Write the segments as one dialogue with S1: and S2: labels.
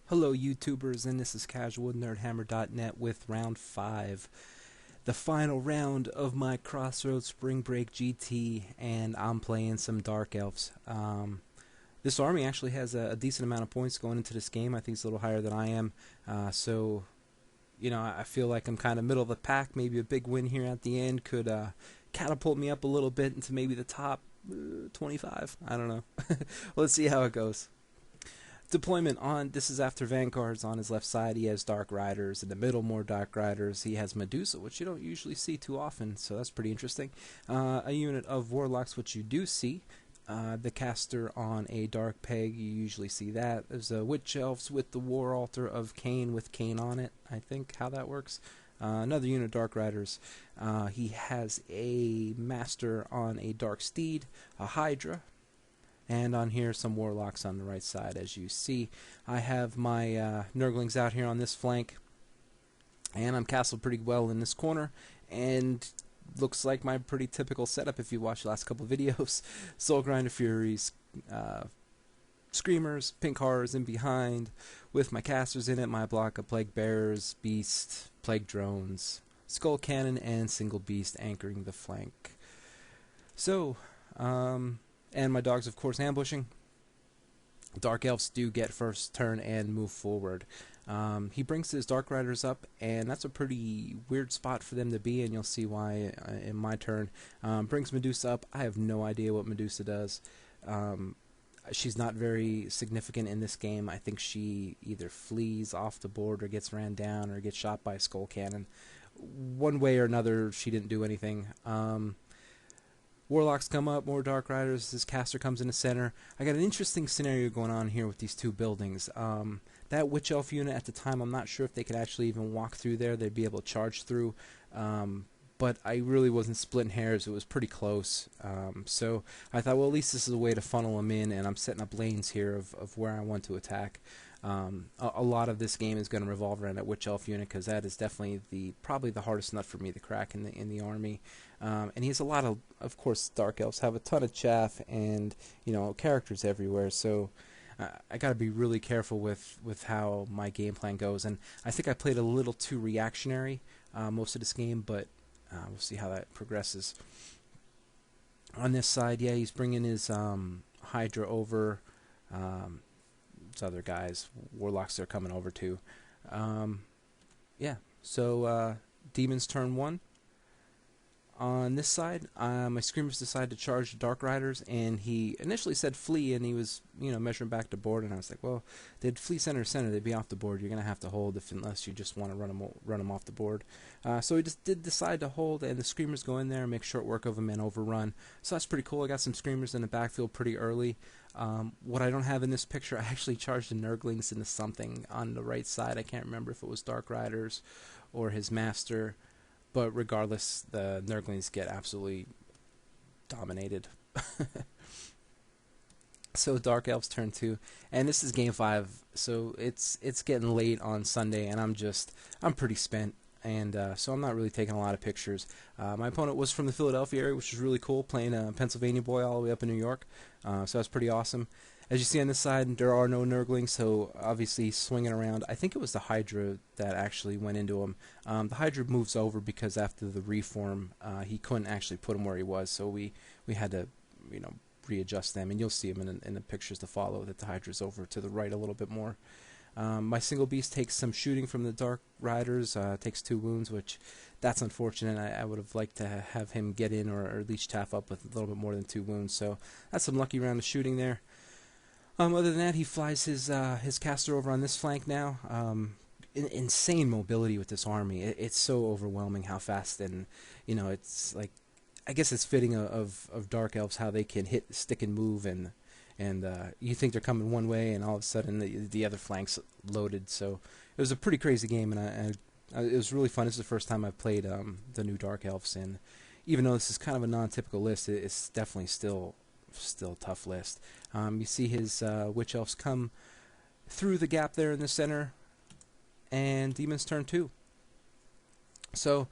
S1: Hello YouTubers, and this is Kasual with NerdHammer.net with round 5. The final round of my Crossroads Spring Break GT, and I'm playing some Dark Elves. This army actually has a decent amount of points going into this game. I think it's a little higher than I am. I feel like I'm kind of middle of the pack. Maybe a big win here at the end could catapult me up a little bit into maybe the top 25. I don't know. Let's see how it goes. Deployment on, this is after Vanguard's on his left side. He has Dark Riders. In the middle, more Dark Riders. He has Medusa, which you don't usually see too often, so that's pretty interesting. A unit of Warlocks, which you do see. The caster on a Dark Peg, you usually see that. There's a Witch Elves with the War Altar of Cain with Cain on it, I think how that works. Another unit of Dark Riders. He has a Master on a Dark Steed, a Hydra, and on here some Warlocks on the right side. As you see, I have my Nurglings out here on this flank, and I'm castled pretty well in this corner, and looks like my pretty typical setup if you watched the last couple of videos. Soul Grinder Furies, Screamers, Pink Horrors in behind, with my casters in it, my block of Plague Bearers, Beast, Plague Drones, Skull Cannon, and Single Beast anchoring the flank. So, and my dogs, of course, ambushing. Dark Elves do get first turn and move forward. He brings his Dark Riders up, and that's a pretty weird spot for them to be, and you'll see why in my turn. Brings Medusa up. I have no idea what Medusa does. She's not very significant in this game. I think she either flees off the board or gets ran down or gets shot by a Skull Cannon. One way or another, she didn't do anything. Warlocks come up, more Dark Riders, this caster comes in the center. I got an interesting scenario going on here with these two buildings. That Witch Elf unit at the time, I'm not sure if they could actually even walk through there. They'd be able to charge through. But I really wasn't splitting hairs. It was pretty close. So I thought, well, at least this is a way to funnel them in, and I'm setting up lanes here of where I want to attack. A lot of this game is going to revolve around that Witch Elf unit, because that is definitely probably the hardest nut for me to crack in the army. And he has a lot of course, Dark Elves have a ton of chaff and characters everywhere. So I got to be really careful with how my game plan goes. And I think I played a little too reactionary most of this game, but we'll see how that progresses. On this side, yeah, he's bringing his Hydra over. Other guys, Warlocks are coming over too. Yeah, so Demons turn 1. On this side, my Screamers decided to charge the Dark Riders, and he initially said flee, and he was measuring back the board, and I was like, well, they'd flee center, they'd be off the board. You're going to have to hold unless you just want to run them off the board. So he just did decide to hold, and the Screamers go in there and make short work of him and overrun. So that's pretty cool. I got some Screamers in the backfield pretty early. What I don't have in this picture, I actually charged the Nurglings into something on the right side. I can't remember if it was Dark Riders or his Master. But regardless, the Nurglings get absolutely dominated. So Dark Elves turn 2, and this is game 5. So it's getting late on Sunday, and I'm pretty spent, and so I'm not really taking a lot of pictures. My opponent was from the Philadelphia area, which was really cool, playing a Pennsylvania boy all the way up in New York. So that's pretty awesome. As you see on this side, there are no Nurglings, so obviously swinging around. I think it was the Hydra that actually went into him. The Hydra moves over because after the reform, he couldn't actually put him where he was, so we had to, readjust them, and you'll see them in the pictures to follow that the Hydra's over to the right a little bit more. My Single Beast takes some shooting from the Dark Riders, takes 2 wounds, which that's unfortunate. I would have liked to have him get in or at least chaff up with a little bit more than 2 wounds, so that's some lucky round of shooting there. Other than that, he flies his caster over on this flank now. Insane mobility with this army. It's so overwhelming how fast, and it's like, I guess it's fitting of Dark Elves how they can hit, stick, and move, and you think they're coming one way, and all of a sudden the other flank's loaded. So it was a pretty crazy game, and it was really fun. This is the first time I've played the new Dark Elves, and even though this is kind of a non-typical list, it's definitely still a tough list. You see his Witch Elves come through the gap there in the center, and Demons turn 2. So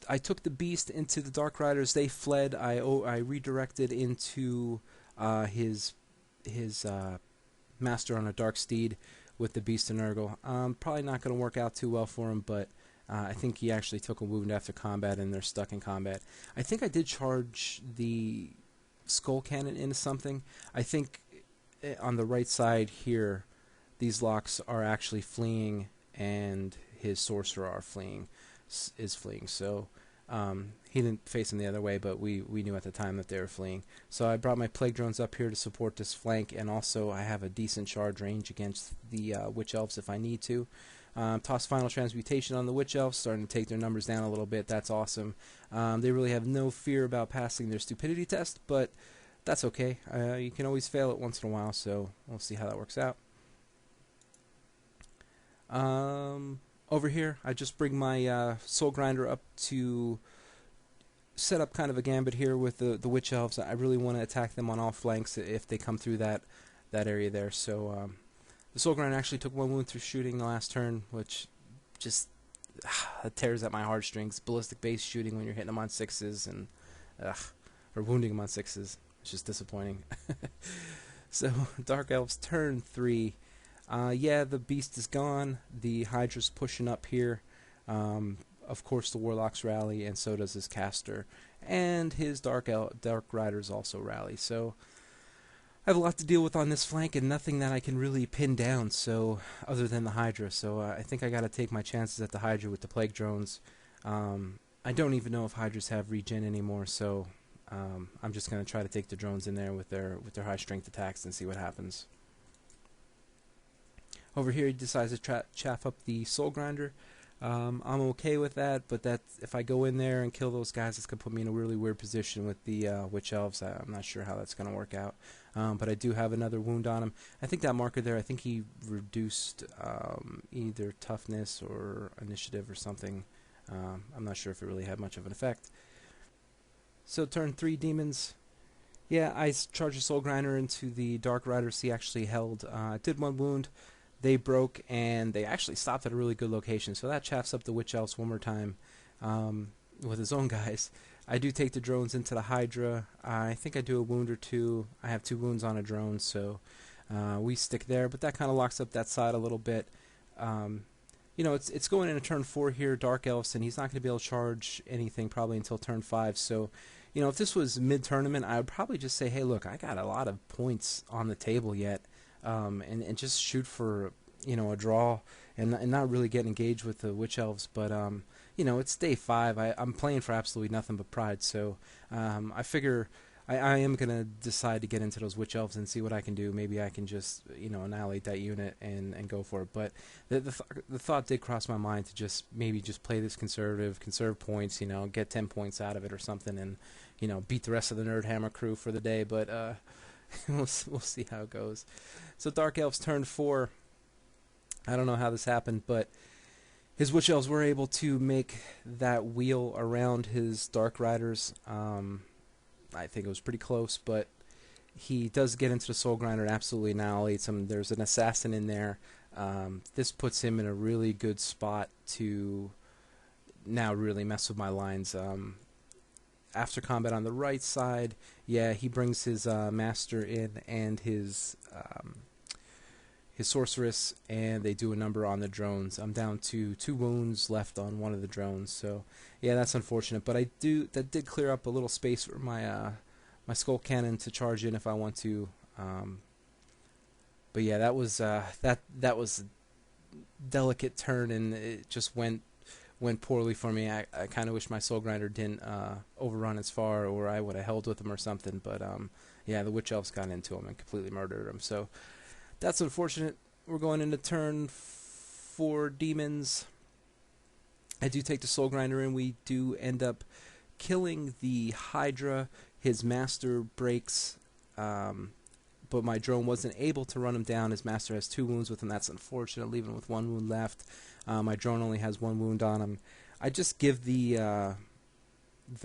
S1: I took the Beast into the Dark Riders. They fled. I redirected into his Master on a Dark Steed, with the Beast and Nurgle. Probably not going to work out too well for him, but I think he actually took a wound after combat, and they're stuck in combat. I think I did charge the Skull Cannon into something. I think on the right side here, these locks are actually fleeing, and his Sorcerer is fleeing. So he didn't face them the other way, but we knew at the time that they were fleeing. So I brought my Plague Drones up here to support this flank, and also I have a decent charge range against the Witch Elves if I need to. Toss Final Transmutation on the Witch Elves, starting to take their numbers down a little bit. That's awesome. They really have no fear about passing their stupidity test, but that's okay. You can always fail it once in a while, so we'll see how that works out. Over here, I just bring my Soul Grinder up to set up kind of a gambit here with the Witch Elves. I really want to attack them on all flanks if they come through that area there. So the Soul Grinder actually took 1 wound through shooting the last turn, which just tears at my heartstrings. Ballistic base shooting when you're hitting them on 6s, and or wounding them on 6s. It's just disappointing. So Dark Elves turn 3. Yeah, the Beast is gone. The Hydra's pushing up here. Of course, the Warlocks rally, and so does his Caster. And his Dark Riders also rally. So I have a lot to deal with on this flank, and nothing that I can really pin down, so other than the Hydra. So I think I got to take my chances at the Hydra with the Plague Drones. I don't even know if Hydras have regen anymore, so I'm just going to try to take the drones in there with their high strength attacks and see what happens. Over here, he decides to chaff up the Soul Grinder. I'm okay with that, but if I go in there and kill those guys, it's going to put me in a really weird position with the Witch Elves. I'm not sure how that's going to work out. But I do have another wound on him. I think that marker there, I think he reduced either toughness or initiative or something. I'm not sure if it really had much of an effect. So turn 3 Demons. Yeah, I charged a Soul Grinder into the Dark Riders. He actually held. Did 1 wound. They broke, and they actually stopped at a really good location. So that chaffs up the Witch Elves one more time with his own guys. I do take the drones into the Hydra. I think I do a wound or 2. I have 2 wounds on a drone, so we stick there. But that kind of locks up that side a little bit. You know, it's going into turn 4 here, Dark Elves, and he's not going to be able to charge anything probably until turn 5. So, you know, if this was mid-tournament, I would probably just say, hey, look, I got a lot of points on the table yet. And just shoot for, you know, a draw and not really get engaged with the Witch Elves. But, you know, it's day 5. I'm playing for absolutely nothing but pride. So I figure I am going to decide to get into those Witch Elves and see what I can do. Maybe I can just, you know, annihilate that unit and go for it. But the thought did cross my mind to just maybe just play this conserve points, you know, get 10 points out of it or something, and, you know, beat the rest of the Nerd Hammer crew for the day. But we'll see how it goes. So Dark Elves turn 4. I don't know how this happened, but his Witch Elves were able to make that wheel around his Dark Riders. I think it was pretty close, but he does get into the Soul Grinder and absolutely annihilates him. There's an assassin in there. This puts him in a really good spot to now really mess with my lines. After combat on the right side, yeah, he brings his Master in and his Sorceress, and they do a number on the drones. I'm down to 2 wounds left on one of the drones, so yeah, that's unfortunate. But that did clear up a little space for my my Skull Cannon to charge in if I want to. But yeah, that was that was a delicate turn, and it just went poorly for me. I kind of wish my Soul Grinder didn't overrun as far, or I would have held with him or something. But yeah, the Witch Elves got into him and completely murdered him. So that's unfortunate. We're going into turn 4 Demons. I do take the Soul Grinder, and we do end up killing the Hydra. His Master breaks, but my drone wasn't able to run him down. His Master has 2 wounds with him. That's unfortunate, leaving him with 1 wound left. My drone only has 1 wound on him. I just give the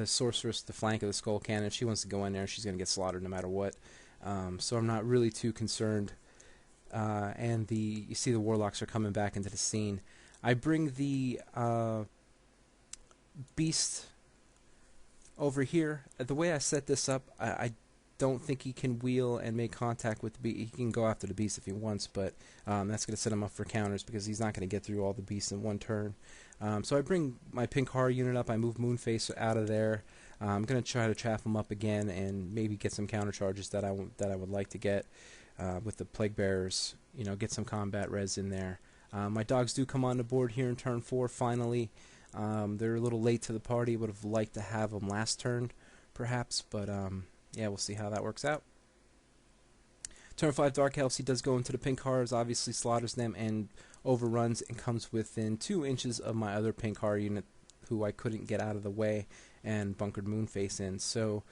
S1: Sorceress the flank of the Skull Cannon. If she wants to go in there, she's going to get slaughtered no matter what. So I'm not really too concerned. And you see the Warlocks are coming back into the scene. I bring the Beast over here. The way I set this up, I don't think he can wheel and make contact with the beast. He can go after the beast if he wants, but that's going to set him up for counters because he's not going to get through all the beasts in one turn. So I bring my pink horror unit up. I move Moonface out of there. I'm going to try to trap him up again and maybe get some counter charges that I would like to get with the Plague Bearers. You know, get some combat res in there. My dogs do come on the board here in turn 4 finally. They're a little late to the party. Would have liked to have them last turn, perhaps, but yeah, we'll see how that works out. Turn 5 Dark Elves, he does go into the pink horrors, obviously slaughters them and overruns and comes within 2 inches of my other pink horror unit who I couldn't get out of the way and bunkered Moonface in. So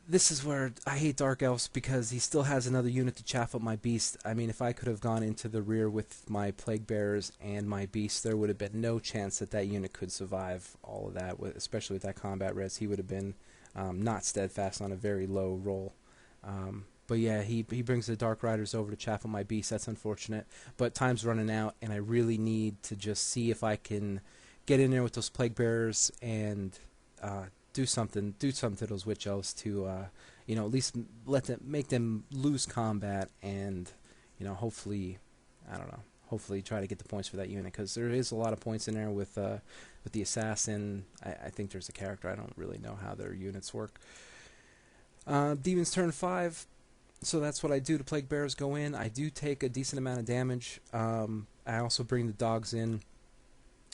S1: this is where I hate Dark Elves because he still has another unit to chaff up my beast. I mean, if I could have gone into the rear with my Plague Bearers and my beast, there would have been no chance that that unit could survive all of that, especially with that combat res. He would have been not steadfast on a very low roll. But yeah, he brings the Dark Riders over to chaff up my beast. That's unfortunate. But time's running out, and I really need to just see if I can get in there with those Plague Bearers and do something to those Witch Elves to, you know, at least make them lose combat and, you know, hopefully, I don't know, hopefully try to get the points for that unit because there is a lot of points in there with the Assassin. I think there's a character. I don't really know how their units work. Demons turn 5. So that's what I do. The Plague Bearers go in. I do take a decent amount of damage. I also bring the dogs in,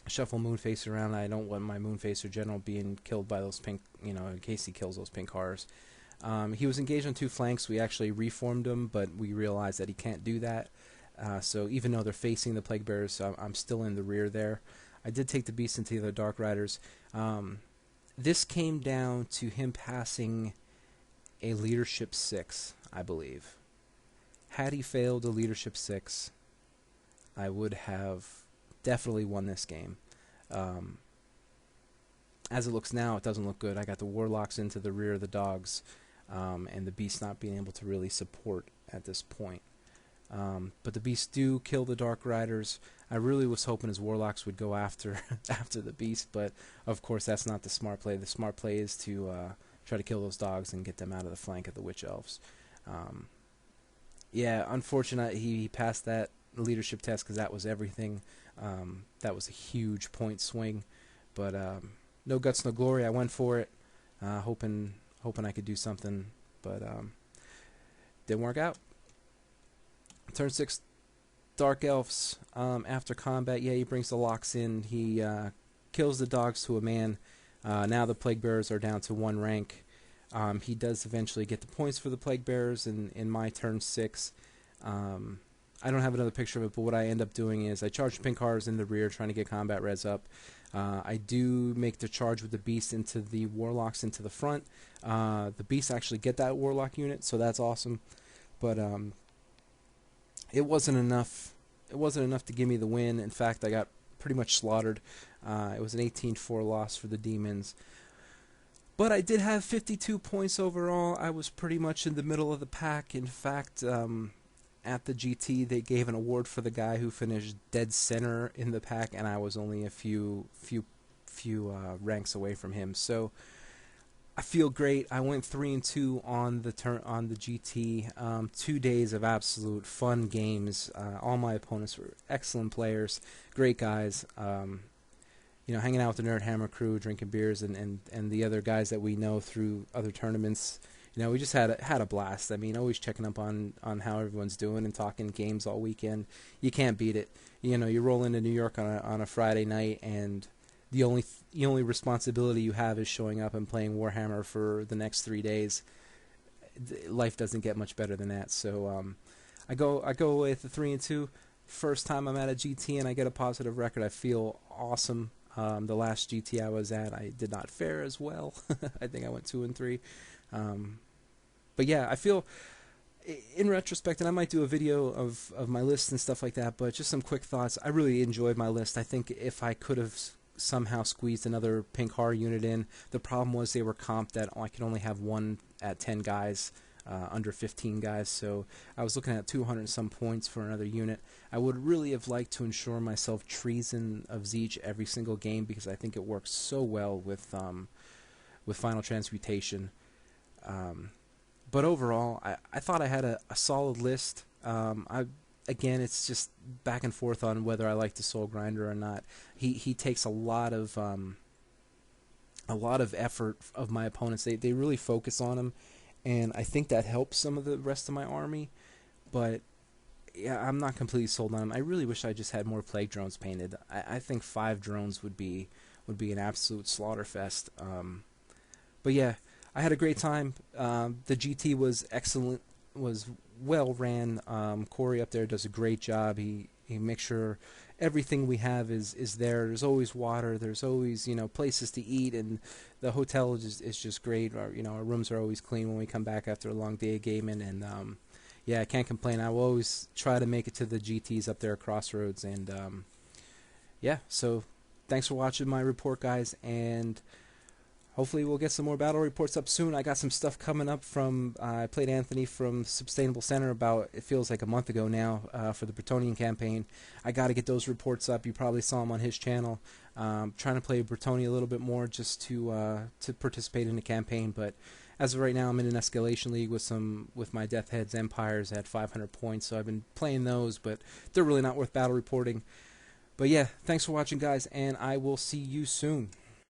S1: shuffle Moonface around. I don't want my Moonface or General being killed by those pink, you know, in case he kills those pink horrors. He was engaged on 2 flanks. We actually reformed him, but we realized that he can't do that. So even though they're facing the Plague Bearers, I'm still in the rear there. I did take the beast into the other Dark Riders. This came down to him passing a leadership 6, I believe. Had he failed a leadership 6, I would have definitely won this game. As it looks now, it doesn't look good. I got the Warlocks into the rear of the dogs, and the beasts not being able to really support at this point. But the beasts do kill the Dark Riders. I really was hoping his Warlocks would go after the beast, but of course that's not the smart play. The smart play is to try to kill those dogs and get them out of the flank of the Witch Elves. Yeah, unfortunate he passed that leadership test because that was everything. That was a huge point swing, but no guts, no glory. I went for it, hoping I could do something, but didn't work out. Turn 6, Dark Elves. After combat, yeah, he brings the locks in. He kills the dogs to a man. Now the Plague Bearers are down to 1 rank. He does eventually get the points for the Plague Bearers in my turn 6. I don't have another picture of it, but what I end up doing is I charge pink horrors in the rear, trying to get combat res up. I do make the charge with the beast into the Warlocks into the front. The beasts actually get that Warlock unit, so that's awesome. But it wasn't enough. It wasn't enough to give me the win. In fact, I got pretty much slaughtered. It was an 18-4 loss for the Demons. But I did have 52 points overall. I was pretty much in the middle of the pack. In fact, at the GT, they gave an award for the guy who finished dead center in the pack, and I was only a few ranks away from him. So I feel great. I went 3-2 on the GT. 2 days of absolute fun games. All my opponents were excellent players, great guys. You know, hanging out with the Nerd Hammer crew, drinking beers, and the other guys that we know through other tournaments. You know, we just had a blast. I mean, always checking up on how everyone's doing and talking games all weekend. You can't beat it. You know, you roll into New York on a Friday night, and the only responsibility you have is showing up and playing Warhammer for the next 3 days. Life doesn't get much better than that. So I go with the 3-2. First time I'm at a GT and I get a positive record. I feel awesome. The last GT I was at, I did not fare as well. I think I went 2-3. But yeah, I feel, in retrospect, and I might do a video of my list and stuff like that, but just some quick thoughts. I really enjoyed my list. I think if I could have somehow squeezed another pink horror unit in, the problem was they were comped that I could only have 1 at 10 guys, under 15 guys, so I was looking at 200 some points for another unit. I would really have liked to ensure myself Treason of Siege every single game because I think it works so well with Final Transmutation. But overall, I thought I had a solid list. Again, it's just back and forth on whether I like the Soul Grinder or not. He takes a lot of effort of my opponents. They really focus on him, and I think that helps some of the rest of my army. But yeah, I'm not completely sold on him. I really wish I just had more plague drones painted. I think 5 drones would be an absolute slaughter fest. But yeah, I had a great time. The GT was excellent, was well ran. Corey up there does a great job. He makes sure everything we have is there. There's always water. There's always places to eat, and the hotel is just great. Our rooms are always clean when we come back after a long day of gaming, and yeah, I can't complain. I will always try to make it to the GTs up there at Crossroads, and yeah. So thanks for watching my report, guys, and hopefully we'll get some more battle reports up soon. I got some stuff coming up from, I played Anthony from Sustainable Center about, it feels like a month ago now, for the Bretonnian campaign. I got to get those reports up. You probably saw them on his channel. Trying to play Bretonnia a little bit more just to participate in the campaign, but as of right now I'm in an escalation league with my Death Heads Empires at 500 points, so I've been playing those, but they're really not worth battle reporting. But yeah, thanks for watching, guys, and I will see you soon.